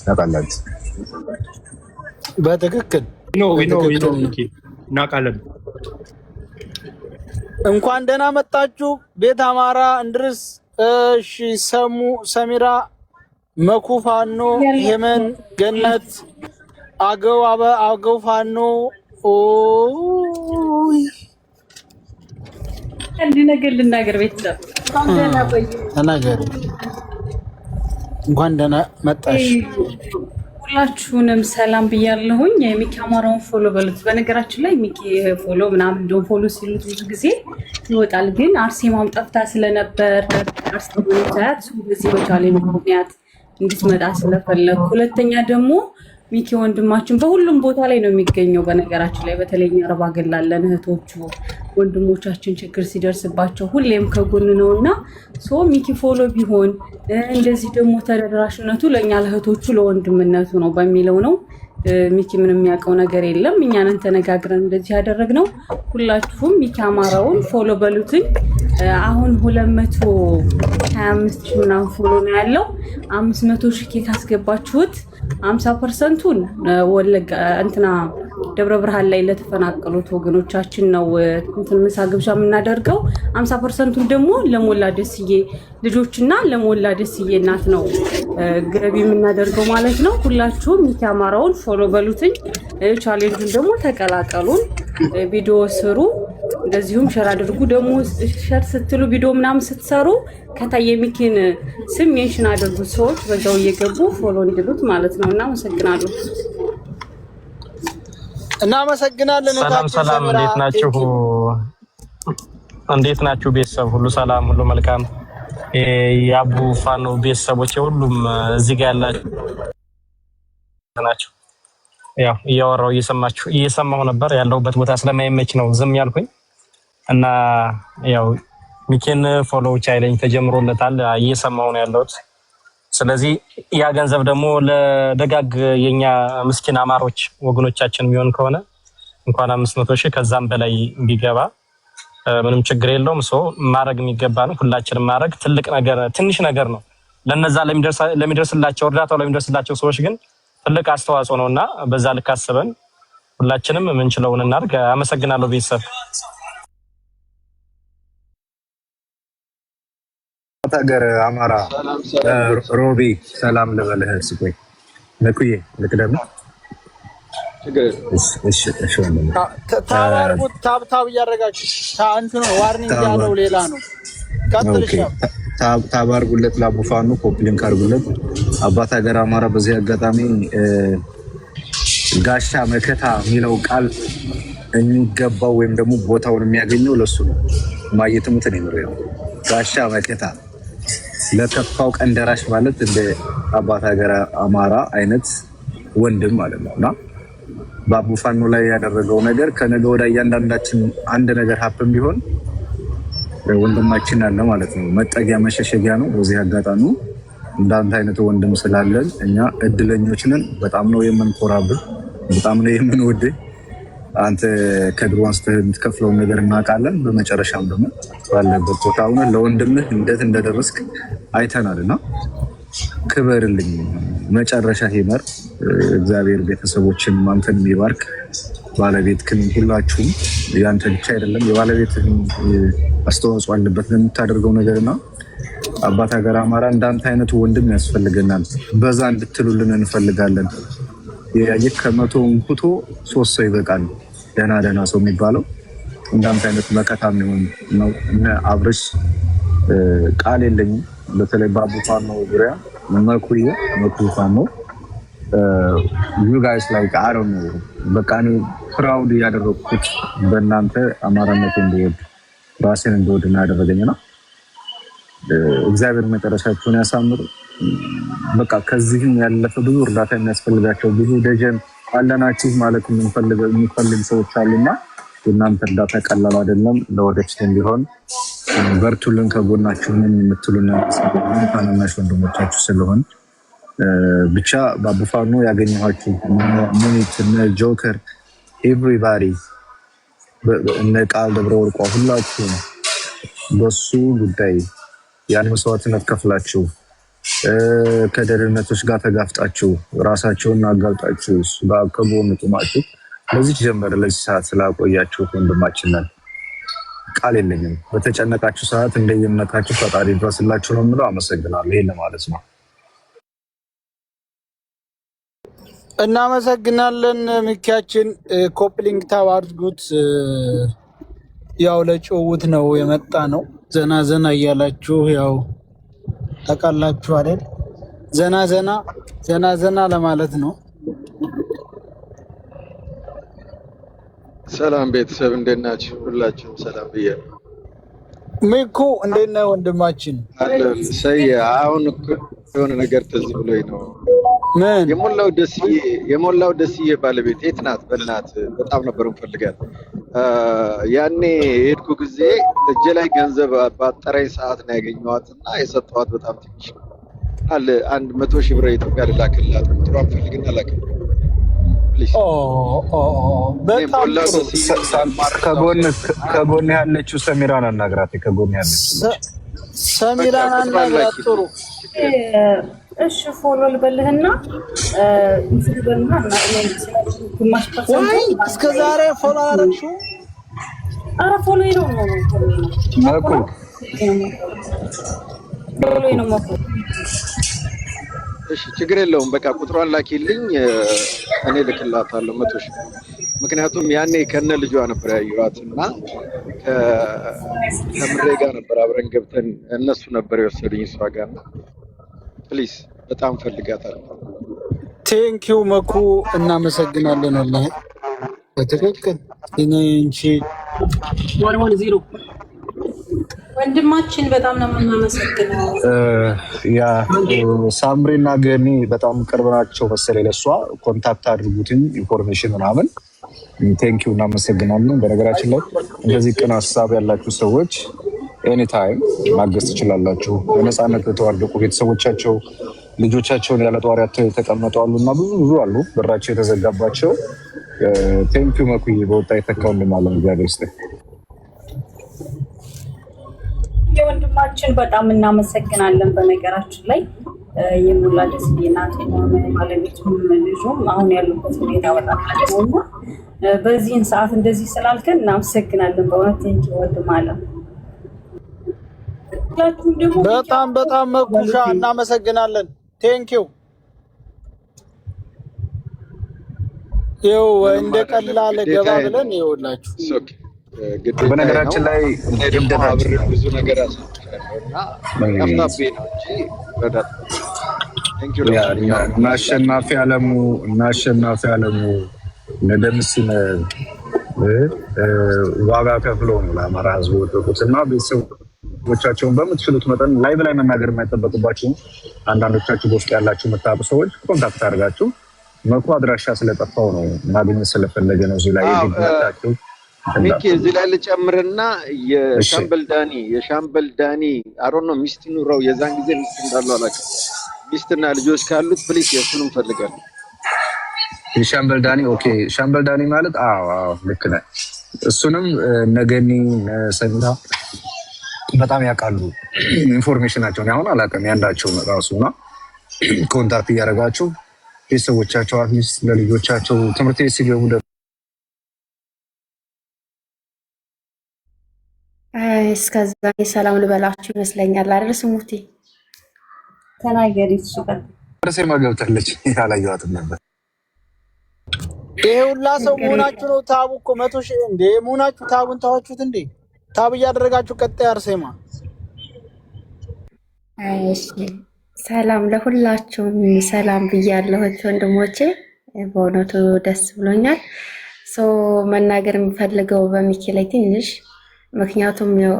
ታውቃላችሁ። በትክክል እናውቃለን። እንኳን ደህና መጣችሁ ቤት አማራ እንድርስ። እሺ ሰሚራ መኩፋኖ የመን ገነት አገው ፋኖ አንድ ነገር ልናገር ቤተሰብ እንኳን ደህና መጣሽ። ሁላችሁንም ሰላም ብያለሁኝ። የሚኪ አማራውን ፎሎ በሉት። በነገራችን ላይ ሚኪ ፎሎ ምናምን እንደው ፎሎ ሲሉት ብዙ ጊዜ ይወጣል፣ ግን አርሴማም ጠፍታ ስለነበር አርሴማም ታያት በዚህ በቻሌ ምክንያት እንድትመጣ ስለፈለኩ፣ ሁለተኛ ደግሞ ሚኪ ወንድማችን በሁሉም ቦታ ላይ ነው የሚገኘው። በነገራችን ላይ በተለይ አረብ ሀገር ላለን እህቶቹ ወንድሞቻችን ችግር ሲደርስባቸው ሁሌም ከጎን ነውና ሚኪ ፎሎ ቢሆን እንደዚህ ደግሞ ተደራሽነቱ ለኛ ለእህቶቹ ለወንድምነቱ ነው በሚለው ነው። ሚኪ ምንም የሚያውቀው ነገር የለም። እኛንን ተነጋግረን እንደዚህ ያደረግነው። ሁላችሁም ሚኪ አማራውን ፎሎ በሉትኝ። አሁን 225 ሺህ ምናምን ፎሎ ነው ያለው። 500 ሺህ ካስገባችሁት 50%ቱን ወለጋ እንትና ደብረ ብርሃን ላይ ለተፈናቀሉት ወገኖቻችን ነው እንትን ምሳ ግብዣ የምናደርገው። 50%ቱን ደግሞ ለሞላ ደስዬ ልጆችና ለሞላ ደስዬ እናት ነው ገቢ የምናደርገው ማለት ነው። ሁላችሁም ሚኪ አማራውን ፎሎ በሉትኝ። ቻሌንጁን ደግሞ ተቀላቀሉን፣ ቪዲዮ ስሩ፣ እንደዚሁም ሸር አድርጉ። ደግሞ ሸር ስትሉ ቪዲዮ ምናምን ስትሰሩ ከታይ የሚኪን ስም ሜንሽን አድርጉት፣ ሰዎች በዛው እየገቡ ፎሎ እንዲሉት ማለት ነው። እናመሰግናለሁ። እናመሰግናለን። ሰላም፣ እንዴት ናችሁ? እንዴት ናችሁ ቤተሰብ? ሁሉ ሰላም፣ ሁሉ መልካም። የአቡ ፋኖ ቤተሰቦች ሁሉም እዚህ ጋር ያላችሁ ናቸው። ያው እያወራሁ እየሰማሁ ነበር። ያለሁበት ቦታ ስለማይመች ነው ዝም ያልኩኝ እና ያው ሚኪን ፎሎ ቻሌንጅ ተጀምሮለታል፣ እየሰማሁ ነው ያለሁት። ስለዚህ ያ ገንዘብ ደግሞ ለደጋግ የኛ ምስኪን አማሮች ወገኖቻችን የሚሆን ከሆነ እንኳን 500 ሺህ ከዛም በላይ ቢገባ ምንም ችግር የለውም። ማድረግ የሚገባ ነው። ሁላችንም ማድረግ ትልቅ ነገር ትንሽ ነገር ነው። ለነዛ ለሚደርስላቸው እርዳታው ለሚደርስላቸው ሰዎች ግን ትልቅ አስተዋጽኦ ነውና በዛ ልክ አስበን ሁላችንም የምንችለውን እናድርግ። አመሰግናለሁ ቤተሰብ። ሀገር አማራ ሮቢ ሰላም ልበልህ። ስቆይ ለኩዬ ልቅደም። ታብታብ እያደረጋችሁ እንትኑ ዋርኒንግ ያለው ሌላ ነው። ታብ አድርጉለት፣ ላቡፋኑ ኮፕሊንክ አድርጉለት። አባት ሀገር አማራ በዚህ አጋጣሚ ጋሻ መከታ የሚለው ቃል የሚገባው ወይም ደግሞ ቦታውን የሚያገኘው ለሱ ነው። ማየትሙት ነው የሚለው ጋሻ መከታ ለከፋው ቀን ደራሽ ማለት እንደ አባት ሀገር አማራ አይነት ወንድም ማለት ነውና በአቡ ፋኖ ላይ ያደረገው ነገር ከነገ ወደ እያንዳንዳችን አንድ ነገር ሀፕን ቢሆን ወንድማችን አለ ማለት ነው። መጠጊያ መሸሸጊያ ነው። በዚህ አጋጣሚ እንዳንተ አይነት ወንድም ስላለን እኛ እድለኞች ነን። በጣም ነው የምንኮራብህ፣ በጣም ነው የምንወድህ። አንተ ከድሮ አንስተህ የምትከፍለውን ነገር እናውቃለን። በመጨረሻም ደግሞ ባለበት ቦታ ሆነ ለወንድምህ እንዴት እንደደረስክ አይተናልና ክበርልኝ። መጨረሻ ይመር። እግዚአብሔር ቤተሰቦችን አንተን ይባርክ። ባለቤትህን ሁላችሁም ያንተ ብቻ አይደለም የባለቤትህን አስተዋጽኦ አለበት ለምታደርገው ነገርና አባት ሀገር አማራ እንዳንተ አይነቱ ወንድም ያስፈልገናል። በዛ እንድትሉልን እንፈልጋለን። ያየህ ከመቶ እንኩቶ 3 ሰው ይበቃል። ደህና ሰው የሚባለው እንዳንተ አይነት መከታም ነው። እነ አብርሽ ቃል የለኝም። በተለይ በአቡ ፋኖ ዙሪያ መኩ ፋኖ you guys like I don't know በቃ እኔ ፕራውድ ያደረኩት በእናንተ አማራነት እንደወድ ራሴን እንደወድ እናደረገኝና እግዚአብሔር መጨረሻችሁን ያሳምር። በቃ ከዚህም ያለፈ ብዙ እርዳታ የሚያስፈልጋቸው ብዙ ደጀን አለናችሁ ማለት የሚፈልግ ሰዎች አሉና እናንተ እርዳታ ቀላል አይደለም። ለወደፊትም ቢሆን በርቱልን፣ ከጎናችሁን የምትሉና ታናናሽ ወንድሞቻችሁ ስለሆን ብቻ በአቡ ፋኖ ያገኘኋችሁ ሙኒት እና ጆከር ኤቭሪባዲ እነ ቃል ደብረ ወርቋ ሁላችሁ በሱ ጉዳይ ያን መስዋዕትነት ከፍላችሁ ከደህንነቶች ጋር ተጋፍጣችሁ ራሳቸውን አጋልጣችሁ ከጎኑ ቆማችሁ ለዚህ ጀመረ ለዚህ ሰዓት ስላቆያችሁት ወንድማችንን ቃል የለኝም። በተጨነቃችሁ ሰዓት እንደየእምነታችሁ ፈጣሪ ድረስላችሁ ነው የምለው። አመሰግናለሁ። ይሄን ለማለት ነው። እናመሰግናለን። ሚኪያችን ኮፕሊንግ ታብ አድርጉት። ያው ለጭውውት ነው የመጣ ነው። ዘና ዘና እያላችሁ ያው ታውቃላችሁ አይደል? ዘና ዘና ለማለት ነው። ሰላም ቤተሰብ እንዴት ናችሁ? ሁላችሁም ሰላም ብያለሁ። ሚኩ እንዴት ነህ ወንድማችን? ሰይ አሁን እኮ የሆነ ነገር ትዝ ብሎኝ ነው። ምን የሞላው ደስዬ ባለቤት የት ናት? በእናት በጣም ነበር እንፈልጋት። ያኔ የሄድኩ ጊዜ እጄ ላይ ገንዘብ ባጠረኝ ሰዓት ነው ያገኘኋት እና የሰጠኋት በጣም ትንሽ አለ 100,000 ብር ኢትዮጵያ ልላክላት። ቁጥሯን ፈልግና ላክልኝ ፕሊዝ። ከጎን ያለችው ሰሚራን አናግራት። ከጎን ያለችው ሰሚራን አናግራት። ጥሩ እሺ፣ ፎሎ ልበልህና እስከ ዛሬ ፎሎ አደረግሽው? ኧረ ፎሎ ነው እሺ፣ ችግር የለውም። በቃ ቁጥሯን ላኪልኝ፣ እኔ ልክላታለሁ 100,000። ምክንያቱም ያኔ ከነ ልጇ ነበር ያየኋት እና ከምሬ ጋር ነበር አብረን ገብተን እነሱ ነበር የወሰዱኝ እሷ ጋር እና ፕሊዝ በጣም ፈልጋታለሁ። ቴንኪው መኩ፣ እናመሰግናለን። ወላሂ በትክክል እንቺ 110 ወንድማችን በጣም ነው የምናመሰግነው። ያ ሳምሪና ገኒ በጣም ቅርብ ናቸው መሰለኝ ለሷ። ኮንታክት አድርጉትኝ ኢንፎርሜሽን ምናምን። ቴንኪው፣ እናመሰግናለን። በነገራችን ላይ እንደዚህ ቅን ሀሳብ ያላችሁ ሰዎች ኤኒታይም ማገዝ ትችላላችሁ። በነፃነት የተዋደቁ ቤተሰቦቻቸው ልጆቻቸውን ያለ ጧሪ የተቀመጡ አሉ እና ብዙ አሉ በራቸው የተዘጋባቸው። ቴንኪው መኩዬ፣ በወጣ የተካው እንደማለም እግዚአብሔር ይስጥህ። የወንድማችን በጣም እናመሰግናለን። በነገራችን ላይ የሞላ ደስዬ ናት ባለቤቱም ልጁም አሁን ያሉበት ሁኔታ በጣም ነው እና በዚህን ሰዓት እንደዚህ ስላልከን እናመሰግናለን በእውነት ቴንኪው ወንድም አለም። በጣም መኩሻ እናመሰግናለን። ቴንኪው። ይኸው እንደ ቀላል ገባ ብለን ይኸውላችሁ። በነገራችን ላይ ብዙ ነገር አሳልፈናልና ከፍታቤ ነው እንጂ እናሸናፊ አለሙ ለደምሲን ዋጋ ከፍሎ ነው ለአማራ ህዝብ ወጥቶት እና ቤተሰቦቻቸውን በምትችሉት መጠን ላይቭ ላይ መናገር የማይጠበቅባችሁ አንዳንዶቻችሁ በውስጥ ያላችሁ መታወቁ ሰዎች ኮንታክት አድርጋችሁ መኩ አድራሻ ስለጠፋው ነው ማግኘት ስለፈለገ ነው እዚህ ላይ ይመጣችሁ። ሚኪ እዚህ ላይ ልጨምርና የሻምበል ዳኒ አሮን ነው ሚስት ኑረው የዛን ጊዜ ሚስት እንዳለው አላውቅም። ሚስትና ልጆች ካሉት ፕሊስ የሱንም ፈልጋለሁ። የሻምበል ዳኒ ኦኬ፣ ሻምበል ዳኒ ማለት አዎ ልክ ነህ። እሱንም ነገኒ ሰሚራ በጣም ያውቃሉ ኢንፎርሜሽናቸውን። አሁን አላውቅም ያንዳቸው ራሱና ኮንታክት እያደረጋችሁ ቤተሰቦቻቸው አትሊስት ለልጆቻቸው ትምህርት ቤት ሲገቡ እስከዛ ሰላም ልበላችሁ ይመስለኛል አይደል? ስሙቲ ተናገሪ። ይችላል ርሴማ ገብታለች ያላየኋትም ነበር። ይሄ ሁላ ሰው መሆናችሁ ነው። ታቡ እኮ 100,000 እንዴ መሆናችሁ። ታቡን ተዋችሁት እንዴ? ታብ እያደረጋችሁ ቀጣይ አርሴማ። እሺ ሰላም ለሁላችሁም ሰላም ብያለሁ ወንድሞቼ፣ በእውነቱ ደስ ብሎኛል። መናገር የምፈልገው በሚኪ ላይ ትንሽ ምክንያቱም ያው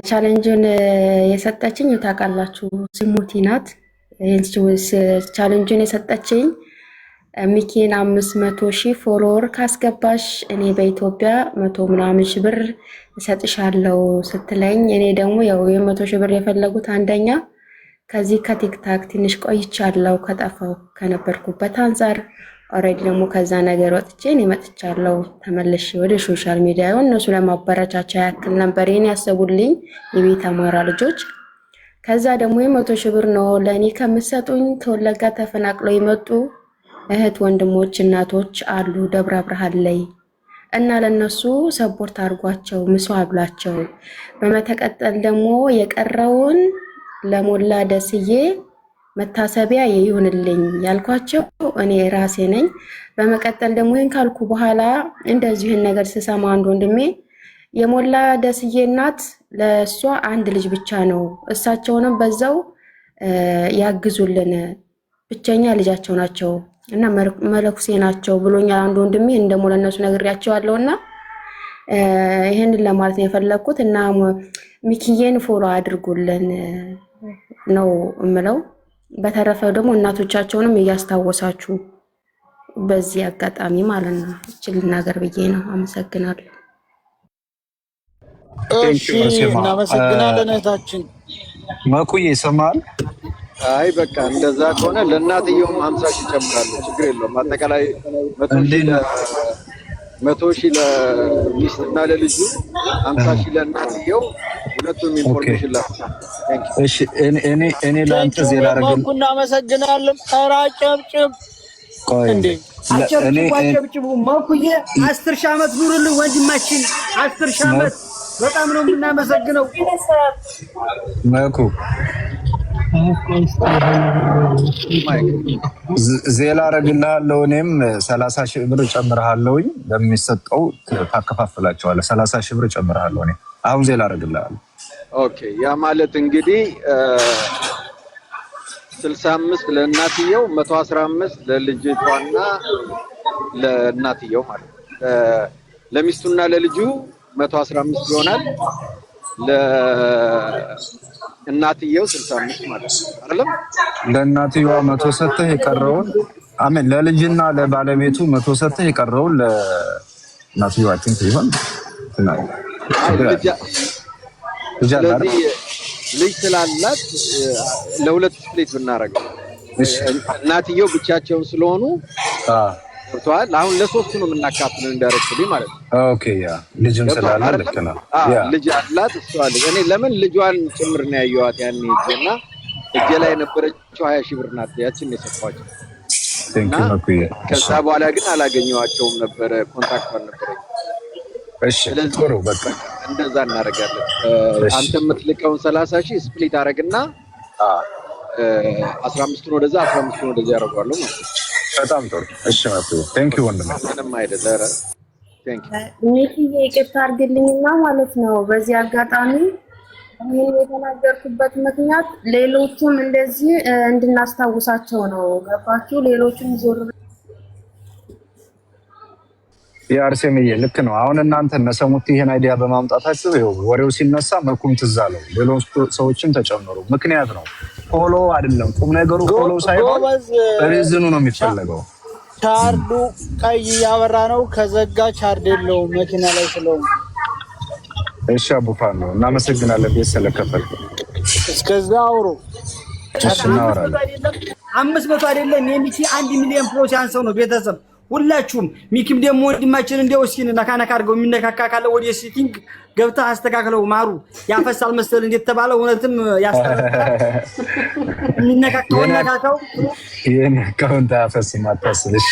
ቻሌንጁን የሰጠችኝ ታውቃላችሁ ስሙቲ ናት። ቻሌንጁን የሰጠችኝ ሚኪን 500,000 ፎሎወር ካስገባሽ እኔ በኢትዮጵያ 100 ምናምን ሺህ ብር እሰጥሻለሁ ስትለኝ፣ እኔ ደግሞ ያው 100,000 ብር የፈለጉት አንደኛ ከዚህ ከቲክታክ ትንሽ ቆይቻለሁ ከጠፋው ከነበርኩበት አንፃር ኦልሬዲ ደግሞ ከዛ ነገር ወጥቼ እኔ መጥቻለሁ ተመልሼ ወደ ሶሻል ሚዲያ። እነሱ ለማበረቻቻ ያክል ነበር ይሄን ያሰቡልኝ የቤት አማራ ልጆች። ከዛ ደግሞ 100 ሺህ ብር ነው ለእኔ ከምትሰጡኝ ከወለጋ ተፈናቅለው የመጡ እህት ወንድሞች እናቶች አሉ ደብረ ብርሃን ላይ እና ለነሱ ሰፖርት አድርጓቸው ምሷ አብላቸው። በመተቀጠል ደግሞ የቀረውን ለሞላ ደስዬ መታሰቢያ ይሁንልኝ ያልኳቸው እኔ ራሴ ነኝ። በመቀጠል ደግሞ ይሄን ካልኩ በኋላ እንደዚህን ነገር ስሰማ አንድ ወንድሜ የሞላ ደስዬ እናት ለሷ አንድ ልጅ ብቻ ነው፣ እሳቸውንም በዛው ያግዙልን፣ ብቸኛ ልጃቸው ናቸው እና መለኩሴ ናቸው ብሎኛል አንድ ወንድሜ። እንደሞ ለነሱ ነግሬያቸዋለሁና ይሄንን ለማለት ነው የፈለኩት። እና ሚኪዬን ፎሎ አድርጉልን ነው እምለው። በተረፈ ደግሞ እናቶቻቸውንም እያስታወሳችሁ በዚህ አጋጣሚ ማለት ነው እችል ነገር ብዬ ነው። አመሰግናለሁ። እሺ እናመሰግናለን እህታችን መኩዬ ይሰማል። አይ በቃ እንደዛ ከሆነ ለእናትየውም 50 ሺህ ጨምራለሁ፣ ችግር የለውም። አጠቃላይ 100 ሺህ ለሚስትና ለልጁ 50 ሺህ ለእናትየው፣ ሁለቱም ኢንፎርሜሽን ላክ። እሺ እኔ ለአንተ ዜና አረጋለሁ። እናመሰግናለን። ኧረ አጨብጭብ እንዴ! አጨብጭቡ መኩዬ 10 ሺህ ዓመት ኑርልን ወንድማችን፣ 10 ሺህ ዓመት። በጣም ነው የምናመሰግነው መኩ። ዜና አረግልሃለሁ። እኔም 30 ሺህ ብር ጨምርሃለሁኝ። ለሚሰጠው ታከፋፍላቸዋለህ። 30 ሺህ ብር ጨምርሃለሁ እኔ አሁን ዜና አረግልሃለሁ። ኦኬ ያ ማለት እንግዲህ 65 ለእናትየው 115 ለልጅቷና ለእናትየው ማለት ነው። ለሚስቱና ለልጁ 115 ይሆናል። ለእናትየው 65 ማለት ነው አይደለም? ለእናትየዋ 100 ሰጥተህ የቀረውን አሜን። ለልጅና ለባለቤቱ 100 ሰጥተህ የቀረውን ለእናትየዋ አጥንት ይሆን ስለዚህ ልጅ ስላላት ለሁለት ስፕሊት ብናረገው እናትየው ብቻቸውን ስለሆኑ ወጥቷል። አሁን ለሶስቱ ነው የምናካፍለው እንዳረክልኝ ማለት ነው። ኦኬ ያ ልጅም ስላለ ልክ ነው። ልጅ አላት እሷ ልጅ እኔ ለምን ልጇን ጭምር ነው ያየኋት ያኔ እጄና እጄ ላይ የነበረችው 20 ሺህ ብር ናት። ያችን ነው የሰጧቸው። ከዛ በኋላ ግን አላገኘኋቸውም ነበረ፣ ኮንታክት አልነበረኝ። እሺ ጥሩ በቃ እንደዛ እናደርጋለን። አንተ የምትልቀውን 30 ሺህ ስፕሊት አደረግና 15ቱን ወደዛ 15ቱን ወደዛ ያደርጋለሁ ማለት ነው። በጣም ጥሩ። እሺ ማቱ ቴንክ ዩ ወንድሜ። ምንም አይደለም። ቴንክ ዩ ሚኪዬ፣ ይቅርታ አድርግልኝና ማለት ነው በዚህ አጋጣሚ ይህን የተናገርኩበት ምክንያት ሌሎቹም እንደዚህ እንድናስታውሳቸው ነው። ገባችሁ? ሌሎቹም ዞር የአርሴምዬ ልክ ነው። አሁን እናንተ እነሰሙት ይሄን አይዲያ በማምጣታችሁ ይኸው ወሬው ሲነሳ መኩም ትዝ አለው። ሌሎች ሰዎችም ተጨምሩ። ምክንያት ነው፣ ፎሎ አይደለም ቁም ነገሩ። ፎሎ ሳይሆን ሪዝኑ ነው የሚፈለገው። ቻርዱ ቀይ ያበራ ነው፣ ከዘጋ ቻርድ የለውም መኪና ላይ ስለሆነ። እሺ አቡፋን ነው እናመሰግናለን። ቤት ስለከፈልኩ እስከዛ አውሮ 500 አይደለም የሚቺ 1 ሚሊዮን ፕሮ ሲያንሰው ነው ቤተሰብ ሁላችሁም። ሚኪም ደግሞ ወንድማችን እንደው እስኪ ነካነካ አድርገው የሚነካካ ካለ ወደ ሴቲንግ ገብታ አስተካክለው። ማሩ ያፈሳል መሰል እንዴት ተባለ? እውነትም ያስተካክላል። የሚነካካው ነካካው ይሄን አካውንት አፈስ ማታስልሽ